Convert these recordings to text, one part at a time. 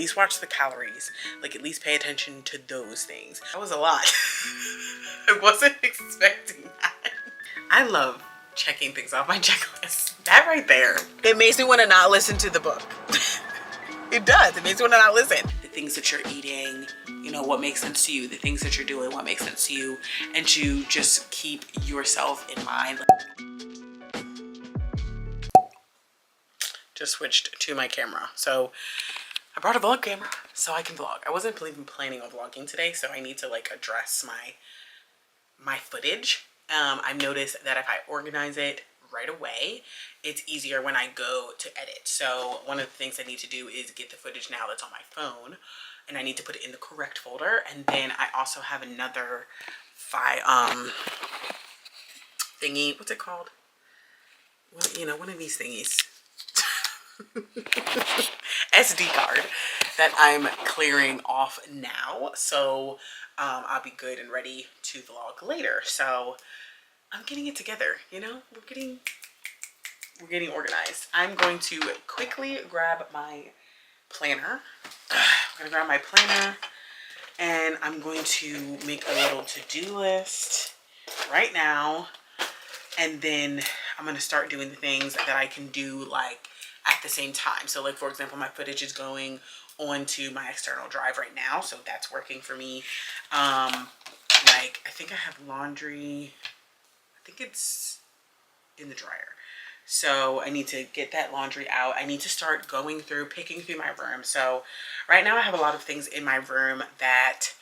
least watch the calories. Like, at least pay attention to those things. That was a lot. I wasn't expecting that. I love checking things off my checklist. That right there, it makes me want to not listen to the book. It does. It makes me want to not listen. The things that you're eating, you know, what makes sense to you, the things that you're doing, what makes sense to you, and to just keep yourself in mind. Just switched to my camera. So I brought a vlog camera so I can vlog. I wasn't even planning on vlogging today, so I need to like address my footage. I've noticed that if I organize it right away, it's easier when I go to edit. So one of the things I need to do is get the footage now that's on my phone, and I need to put it in the correct folder. And then I also have another file thingy. What's it called? Well, you know, one of these thingies. SD card that I'm clearing off now, so I'll be good and ready to vlog later. So I'm getting it together, you know, we're getting organized. I'm going to quickly grab my planner. I'm gonna grab my planner and I'm going to make a little to-do list right now, and then I'm gonna start doing the things that I can do like at the same time. So like, for example, my footage is going onto my external drive right now, so that's working for me. Like, I think I have laundry, I think it's in the dryer, so I need to get that laundry out. I need to start picking through my room. So right now I have a lot of things in my room that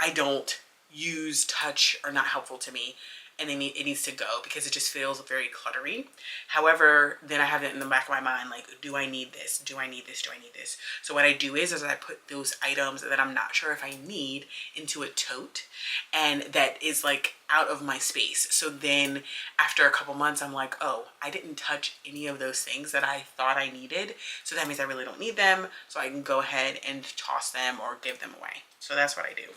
I don't use, touch, or not helpful to me, and it needs to go because it just feels very cluttery. However, then I have it in the back of my mind, like, do I need this? Do I need this? Do I need this? So what I do is I put those items that I'm not sure if I need into a tote, and that is like out of my space. So then after a couple months, I'm like, oh, I didn't touch any of those things that I thought I needed. So that means I really don't need them. So I can go ahead and toss them or give them away. So that's what I do.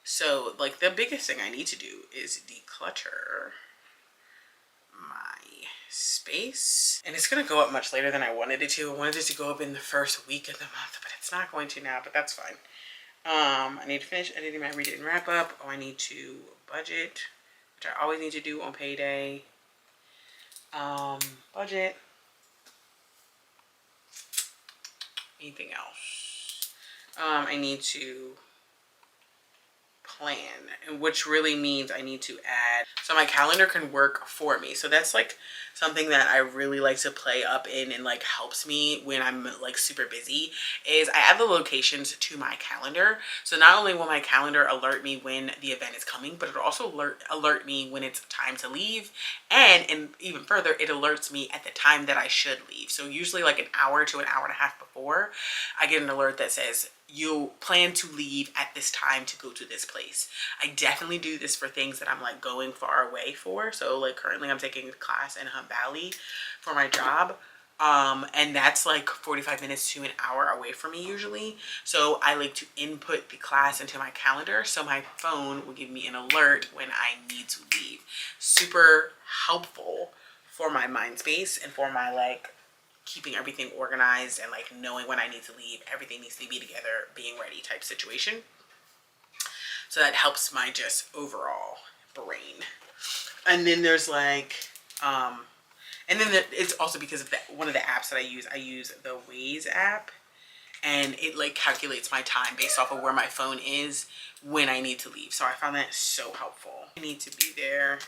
So like, the biggest thing I need to do is declutter my space, and it's gonna go up much later than I wanted it to. I wanted it to go up in the first week of the month, but it's not going to now, but that's fine. I need to finish editing my read it and wrap up. Oh, I need to budget, which I always need to do on payday. Budget. Anything else? I need to plan, which really means I need to add, so my calendar can work for me. So that's like something that I really like to play up in, and like helps me when I'm like super busy, is I add the locations to my calendar. So not only will my calendar alert me when the event is coming, but it'll also alert me when it's time to leave, and even further, it alerts me at the time that I should leave. So usually like an hour to an hour and a half before, I get an alert that says, you plan to leave at this time to go to this place. I definitely do this for things that I'm like going far away for. So like, currently I'm taking a class in Hunt Valley for my job. And that's like 45 minutes to an hour away from me usually. So I like to input the class into my calendar, so my phone will give me an alert when I need to leave. Super helpful for my mind space and for my like keeping everything organized and like knowing when I need to leave. Everything needs to be together, being ready type situation. So that helps my just overall brain. And then there's like, and then it's also because of one of the apps that I use the Waze app, and it like calculates my time based off of where my phone is when I need to leave. So I found that so helpful. I need to be there.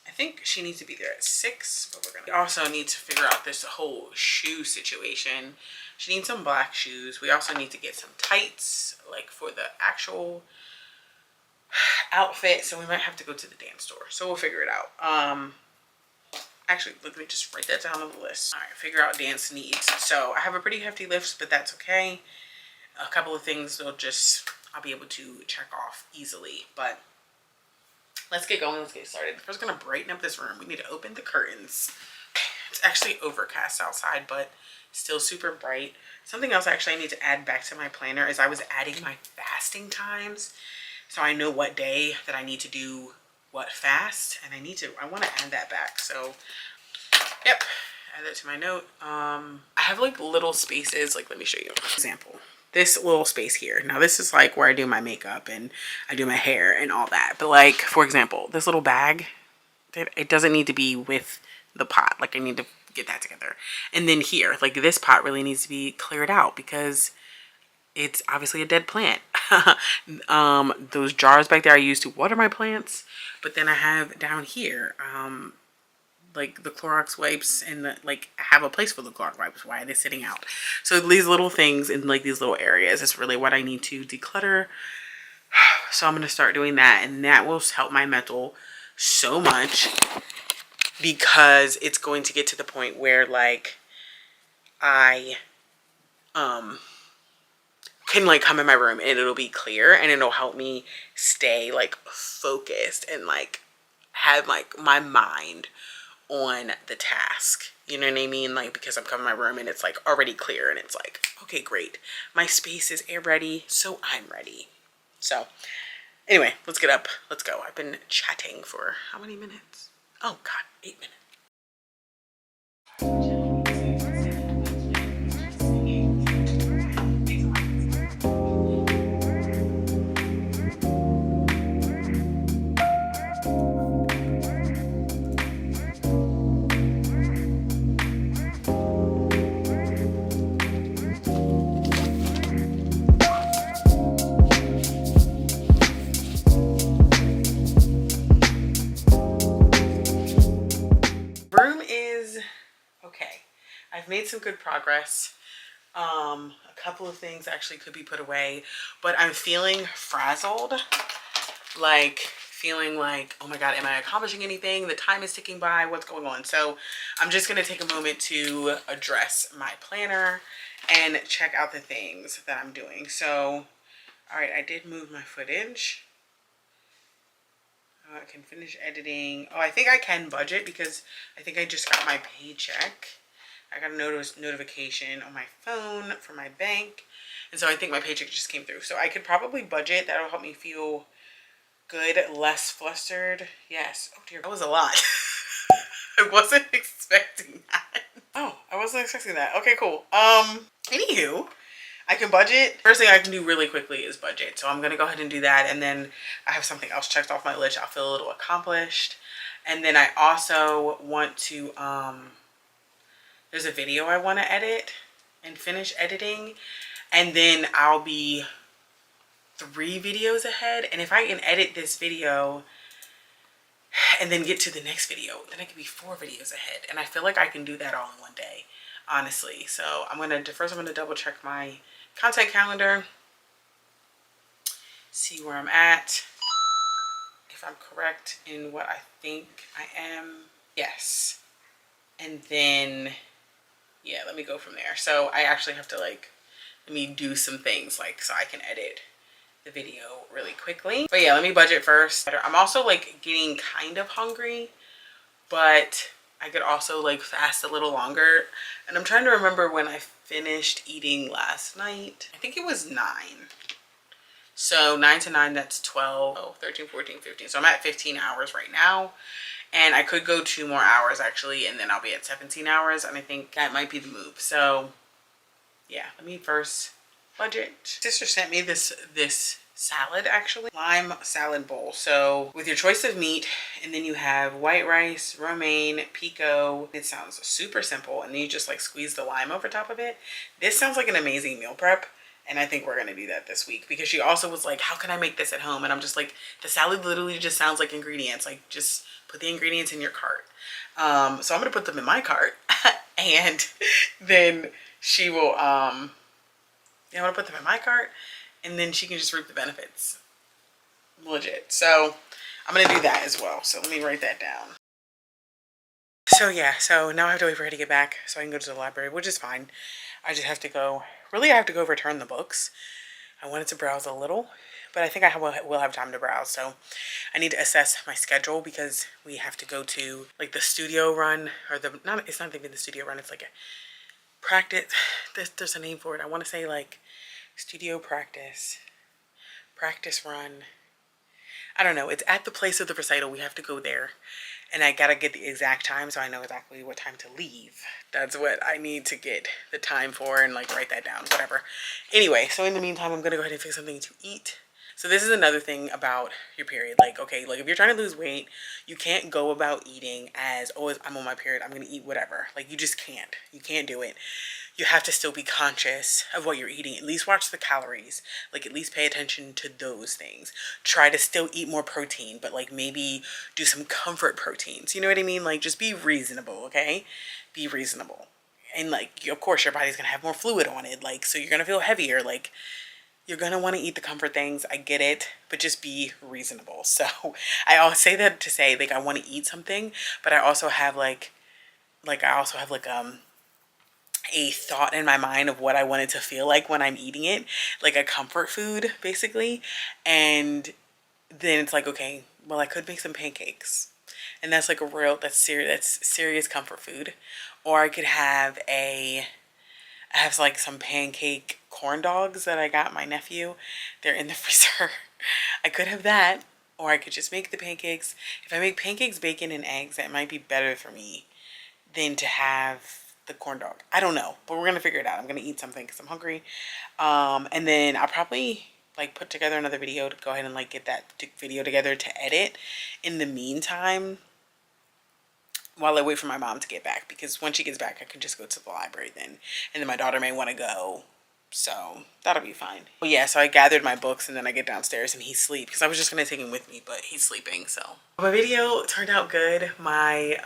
I think she needs to be there at 6, but we also need to figure out this whole shoe situation. She needs some black shoes. We also need to get some tights, like for the actual outfit. So we might have to go to the dance store. So we'll figure it out. Actually, let me just write that down on the list. All right, figure out dance needs. So I have a pretty hefty list, but that's okay. A couple of things I'll be able to check off easily, but let's get going. Let's get started. First, gonna brighten up this room. We need to open the curtains. It's actually overcast outside, but still super bright. Something else actually I need to add back to my planner is I was adding my fasting times, so I know what day that I need to do what fast, and I want to add that back. So yep, add that to my note. I have like little spaces, like let me show you. For example, this little space here. Now this is like where I do my makeup and I do my hair and all that. But like, for example, this little bag, it doesn't need to be with the pot. Like I need to get that together. And then here, like this pot really needs to be cleared out because it's obviously a dead plant. Those jars back there I use to water my plants. But then I have down here, like the Clorox wipes and like I have a place for the Clorox wipes. Why are they sitting out? So these little things in like these little areas is really what I need to declutter. So I'm going to start doing that, and that will help my mental so much because it's going to get to the point where like I can like come in my room and it'll be clear and it'll help me stay like focused and like have like my mind on the task. You know what I mean? Like because I'm coming in my room and it's like already clear and it's like, okay, great. My space is air ready, so I'm ready. So anyway, let's get up. Let's go. I've been chatting for how many minutes? Oh God, 8 minutes. Room is okay. I've made some good progress. A couple of things actually could be put away, but I'm feeling frazzled, like feeling like, oh my God, am I accomplishing anything? The time is ticking by. What's going on? So I'm just going to take a moment to address my planner and check out the things that I'm doing. So, all right, I did move my footage. I can finish editing. Oh, I think I can budget because I think I just got my paycheck. I got a notification on my phone from my bank. And so I think my paycheck just came through. So I could probably budget. That'll help me feel good, less flustered. Yes. Oh dear, that was a lot. I wasn't expecting that. Oh, I wasn't expecting that. Okay, cool. Anywho, I can budget. First thing I can do really quickly is budget. So I'm going to go ahead and do that. And then I have something else checked off my list. I'll feel a little accomplished. And then I also want to, there's a video I want to edit and finish editing. And then I'll be 3 videos ahead. And if I can edit this video and then get to the next video, then I can be 4 videos ahead. And I feel like I can do that all in one day, honestly. So I'm going to, first I'm going to double check my content calendar, see where I'm at, if I'm correct in what I think I am. Yes. And then, yeah, let me go from there. So I actually have to like, let me do some things like so I can edit the video really quickly. But yeah, let me budget first. I'm also like getting kind of hungry, but I could also like fast a little longer. And I'm trying to remember when I finished eating last night. I think it was 9. So 9 to 9, that's 12, oh, 13, 14, 15. So I'm at 15 hours right now. And I could go 2 more hours actually, and then I'll be at 17 hours. And I think that might be the move. So yeah, let me first budget. Sister sent me this salad, actually, lime salad bowl. So with your choice of meat, and then you have white rice, romaine, pico. It sounds super simple, and then you just like squeeze the lime over top of it. This sounds like an amazing meal prep, and I think we're gonna do that this week because she also was like, how can I make this at home? And I'm just like, the salad literally just sounds like ingredients. Like just put the ingredients in your cart. So I'm gonna put them in my cart and then she will I'm gonna put them in my cart and then she can just reap the benefits. Legit. So I'm gonna do that as well. So let me write that down. So yeah, so now I have to wait for her to get back so I can go to the library, which is fine. I just have to go, really I have to go return the books. I wanted to browse a little, but I think I will have time to browse. So I need to assess my schedule because we have to go to like the studio run, or it's not even the studio run, it's like a practice. There's a name for it. I want to say like studio practice run. I don't know. It's at the place of the recital. We have to go there. and I gotta get the exact time so I know exactly what time to leave. That's what I need to get the time for and like write that down, whatever. Anyway, so in the meantime, I'm gonna go ahead and fix something to eat. So this is another thing about your period. Like, okay, like if you're trying to lose weight, you can't go about eating as, oh, I'm on my period, I'm gonna eat whatever. Like, you just can't. You can't do it. You have to still be conscious of what you're eating. At least watch the calories. Like, at least pay attention to those things. Try to still eat more protein, but like maybe do some comfort proteins. You know what I mean? Like, just be reasonable, okay? Be reasonable. And like, of course, your body's gonna have more fluid on it. Like, so you're gonna feel heavier. Like, you're gonna want to eat the comfort things. I get it, but just be reasonable. So I always say that to say, like, I want to eat something, but I also have like a thought in my mind of what I want it to feel like when I'm eating it, like a comfort food basically. And then it's like, okay, well, I could make some pancakes, and that's like that's serious comfort food. Or I could have I have like some pancake corn dogs that I got my nephew. They're in the freezer. I could have that, or I could just make the pancakes. If I make pancakes, bacon, and eggs, that might be better for me than to have the corn dog. I don't know, but we're gonna figure it out. I'm gonna eat something because I'm hungry. And then I'll probably like put together another video to go ahead and like get that video together to edit in the meantime while I wait for my mom to get back, because when she gets back I can just go to the library then, and then my daughter may want to go, so that'll be fine. Well, yeah, so I gathered my books and then I get downstairs and he's asleep because I was just gonna take him with me, but he's sleeping. So my video turned out good. My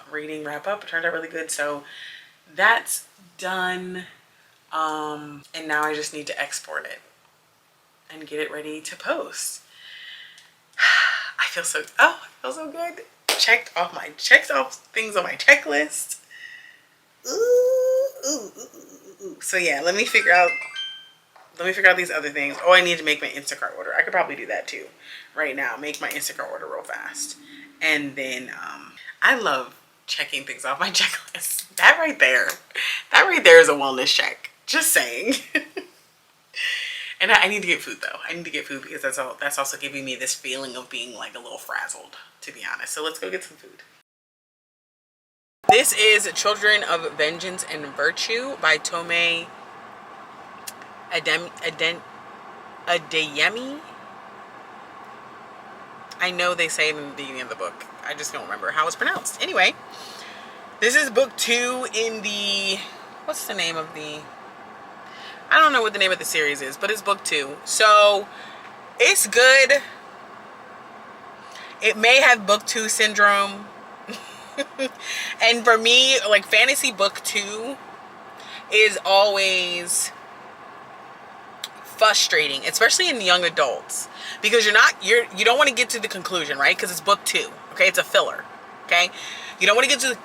reading wrap up turned out really good, so that's done. And now I just need to export it and get it ready to post. I feel so good. Checked off things on my checklist. Ooh. So yeah, let me figure out these other things. Oh, I need to make my Instacart order. I could probably do that too right now. Make my Instacart order real fast. And then I love checking things off my checklist. That right there is a wellness check. Just saying. And I need to get food though. I need to get food because that's also giving me this feeling of being like a little frazzled, to be honest. So let's go get some food. This is Children of Vengeance and Virtue by Tome Adeyemi. I know they say it in the beginning of the book. I just don't remember how it's pronounced. Anyway, this is book 2 in the, what's the name of the, I don't know what the name of the series is, but it's book 2. So it's good. It may have book 2 syndrome. And for me, like, fantasy book 2 is always frustrating, especially in young adults, because you don't want to get to the conclusion, right? Because it's book 2. Okay, it's a filler. Okay, you don't want to get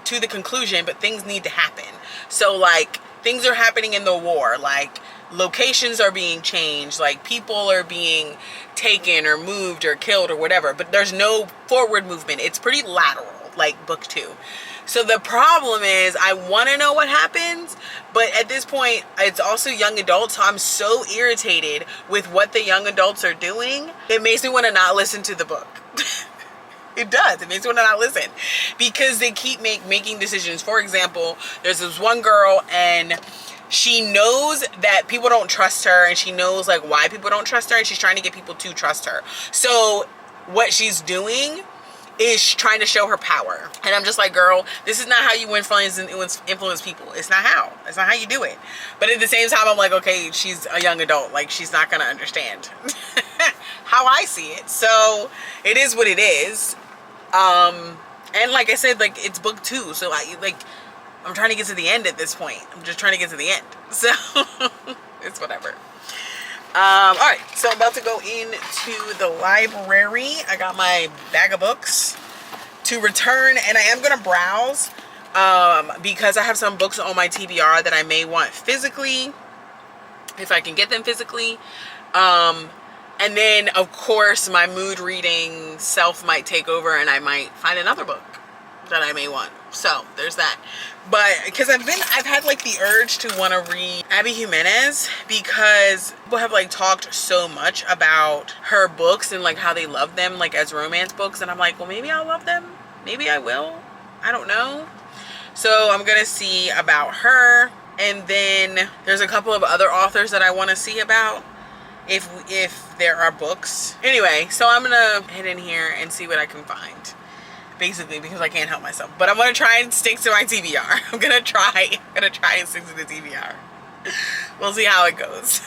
to the conclusion, but things need to happen. So like, things are happening in the war, like locations are being changed, like people are being taken or moved or killed or whatever, but there's no forward movement. It's pretty lateral, like book 2. So the problem is, I want to know what happens, but at this point, it's also young adults, so I'm so irritated with what the young adults are doing. It makes me want to not listen to the book. It does. It makes me want to not listen, because they keep making decisions. For example, there's this one girl, and she knows that people don't trust her, and she knows like why people don't trust her, and she's trying to get people to trust her. So what she's doing is trying to show her power. And I'm just like, girl, this is not how you influence people. It's not how. It's not how you do it. But at the same time, I'm like, okay, she's a young adult. Like, she's not going to understand how I see it. So it is what it is. And like I said, like, it's book 2. So I'm trying to get to the end at this point. I'm just trying to get to the end. So it's whatever. All right, so I'm about to go into the library. I got my bag of books to return, and I am going to browse because I have some books on my TBR that I may want physically, if I can get them physically. And then, of course, my mood reading self might take over, and I might find another book that I may want. So there's that. But because I've had like the urge to want to read Abby Jimenez, because people have like talked so much about her books and like how they love them like as romance books, and I'm like, well, maybe I'll love them, maybe I will, I don't know. So I'm gonna see about her, and then there's a couple of other authors that I want to see about if there are books. Anyway, so I'm gonna head in here and see what I can find, basically, because I can't help myself. But I'm gonna try and stick to my TBR. I'm gonna try and stick to the TBR. We'll see how it goes.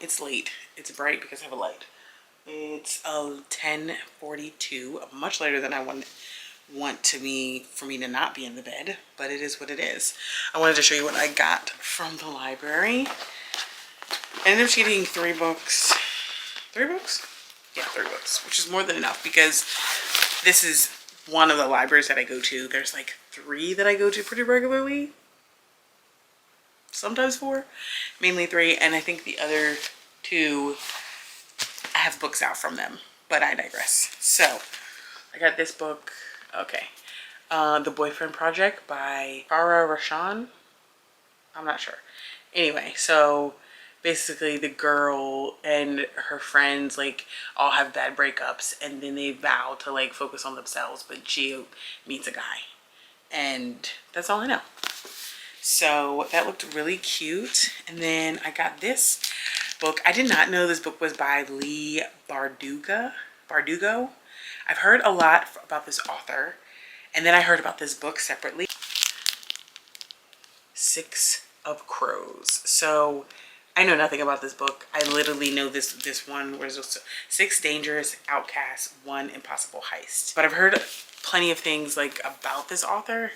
It's late. It's bright because I have a light. It's 10:42, much later than I want to be for me to not be in the bed, but it is what it is. I wanted to show you what I got from the library. I ended up getting 3 books. 3 books? Yeah, 3 books, which is more than enough because this is one of the libraries that I go to. There's like 3 that I go to pretty regularly. Sometimes 4, mainly 3, and I think the other 2 I have books out from them, but I digress. So I got this book, okay, The Boyfriend Project by Farah Rashan. I'm not sure. Anyway, so basically the girl and her friends like all have bad breakups, and then they vow to like focus on themselves, but she meets a guy, and that's all I know. So that looked really cute. And then I got this book. I did not know this book was by Lee Bardugo. I've heard a lot about this author, and then I heard about this book separately. 6 of Crows. So I know nothing about this book. I literally know this one where there's 6 dangerous outcasts, 1 impossible heist. But I've heard plenty of things like about this author,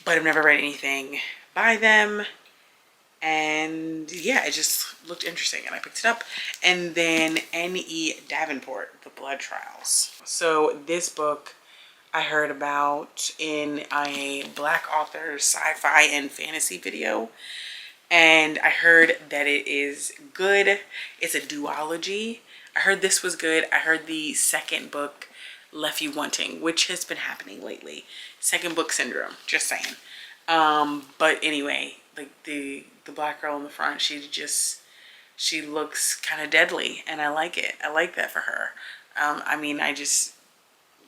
but I've never read anything by them. And yeah, it just looked interesting and I picked it up. And then N.E. Davenport, The Blood Trials. So this book I heard about in a Black author sci-fi and fantasy video, and I heard that it is good. It's a duology. I heard this was good. I heard the second book left you wanting, which has been happening lately. Second book syndrome, just saying. But anyway, like the black girl in the front, she looks kind of deadly, and I like it. I like that for her. I mean, I just,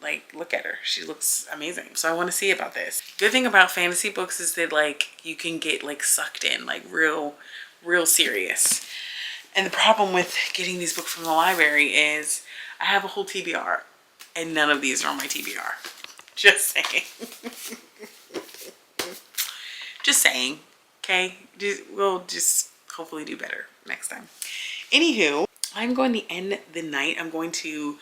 like, look at her. She looks amazing. So I want to see about this. Good thing about fantasy books is that, like, you can get, like, sucked in, like, real serious. And the problem with getting these books from the library is I have a whole TBR, and none of these are on my TBR. Just saying. Just saying. Okay? We'll just hopefully do better next time. Anywho, I'm going to end the night. I'm going to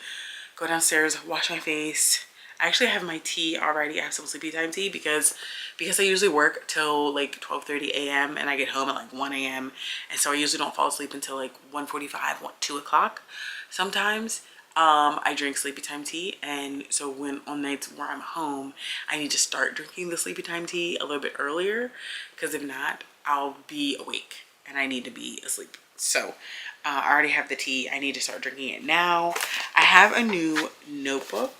go downstairs, wash my face. I actually have my tea already. I have some sleepy time tea because I usually work till like 12:30 a.m. and I get home at like 1 a.m. And so I usually don't fall asleep until like 1:45, 2 o'clock sometimes. I drink sleepy time tea, and so when on nights where I'm home, I need to start drinking the sleepy time tea a little bit earlier, because if not, I'll be awake and I need to be asleep. So I already have the tea. I need to start drinking it now. I have a new notebook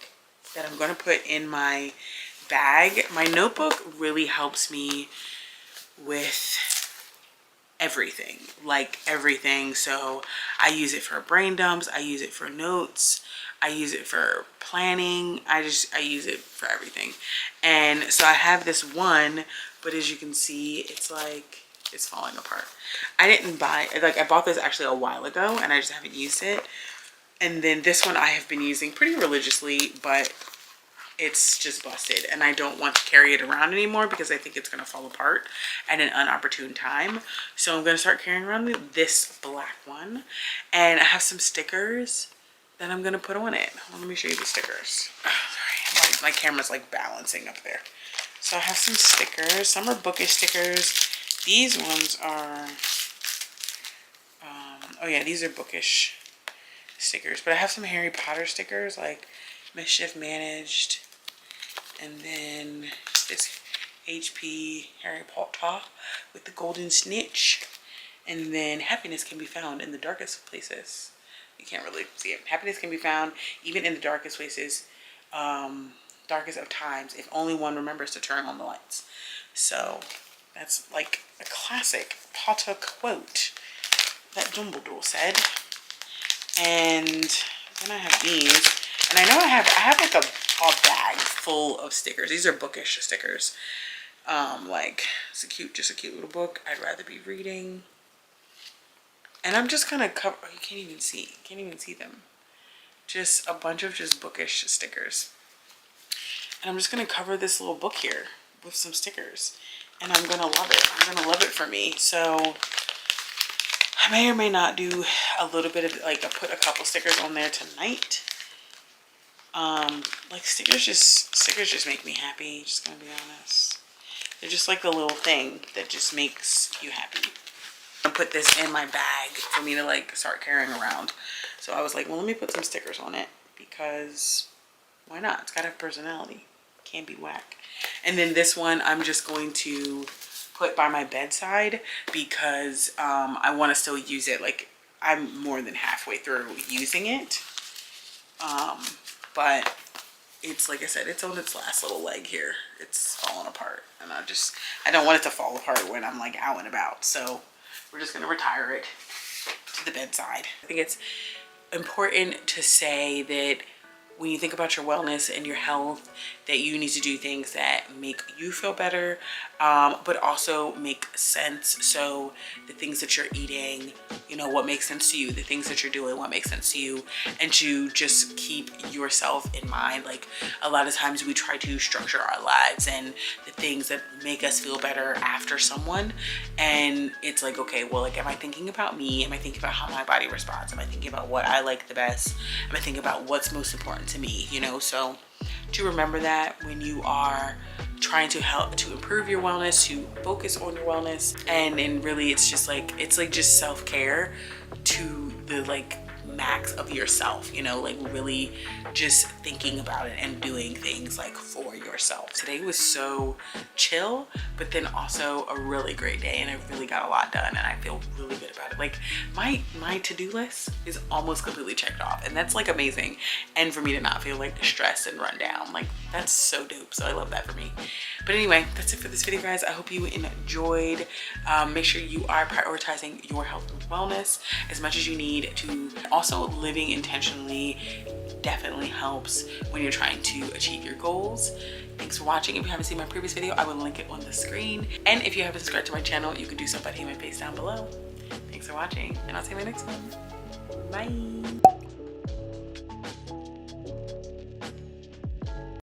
that I'm going to put in my bag. My notebook really helps me with everything, like everything. So I use it for brain dumps, I use it for notes, I use it for planning, I use it for everything. And so I have this one, but as you can see, it's like, it's falling apart. I didn't buy, like, I bought this actually a while ago and I just haven't used it. And then this one I have been using pretty religiously, but it's just busted and I don't want to carry it around anymore because I think it's going to fall apart at an unopportune time. So I'm going to start carrying around this black one, and I have some stickers that I'm going to put on it. Let me show you the stickers. Oh, sorry, my camera's like balancing up there. So I have some stickers. Some are bookish stickers. These ones are, oh yeah, these are bookish stickers, but I have some Harry Potter stickers like Mischief Managed, and then this HP Harry Potter with the golden snitch, and then happiness can be found in the darkest places. You can't really see it. Happiness can be found even in the darkest places, darkest of times, if only one remembers to turn on the lights. So that's like a classic Potter quote that Dumbledore said. And then I have these. And I know I have like a bag full of stickers. These are bookish stickers. Like, it's just a cute little book. I'd rather be reading. And I'm just gonna cover, oh, you can't even see them. Just a bunch of just bookish stickers. And I'm just gonna cover this little book here with some stickers. And I'm gonna love it. I'm gonna love it for me. So I may or may not do a little bit of, like, I put a couple stickers on there tonight. Like, stickers just make me happy, just gonna be honest. They're just like the little thing that just makes you happy. I put this in my bag for me to, like, start carrying around. So I was like, well, let me put some stickers on it, because why not? It's gotta have personality. Can't be whack. And then this one I'm just going to put by my bedside because I want to still use it. Like, I'm more than halfway through using it. But it's, like I said, it's on its last little leg here. It's falling apart, and I don't want it to fall apart when I'm like out and about. So we're just gonna retire it to the bedside. I think it's important to say that when you think about your wellness and your health, that you need to do things that make you feel better, but also make sense. So the things that you're eating, you know, what makes sense to you, the things that you're doing, what makes sense to you, and to just keep yourself in mind. Like, a lot of times we try to structure our lives and the things that make us feel better after someone, and it's like, okay, well, like, am I thinking about me? Am I thinking about how my body responds? Am I thinking about what I like the best? Am I thinking about what's most important to me, you know? So to remember that when you are trying to help to improve your wellness, to focus on your wellness, and really it's like just self-care to the, like, max of yourself, you know, like really just thinking about it and doing things like for yourself. Today was so chill, but then also a really great day, and I really got a lot done and I feel really good about it. Like my to-do list is almost completely checked off, and that's like amazing. And for me to not feel like stressed and run down, like that's so dope. So I love that for me. But anyway, that's it for this video, guys. I hope you enjoyed. Make sure you are prioritizing your health and wellness as much as you need to. Also, living intentionally definitely helps when you're trying to achieve your goals. Thanks for watching. If you haven't seen my previous video, I will link it on the screen. And if you haven't subscribed to my channel, you can do so by hitting my face down below. Thanks for watching, and I'll see you in my next one. Bye.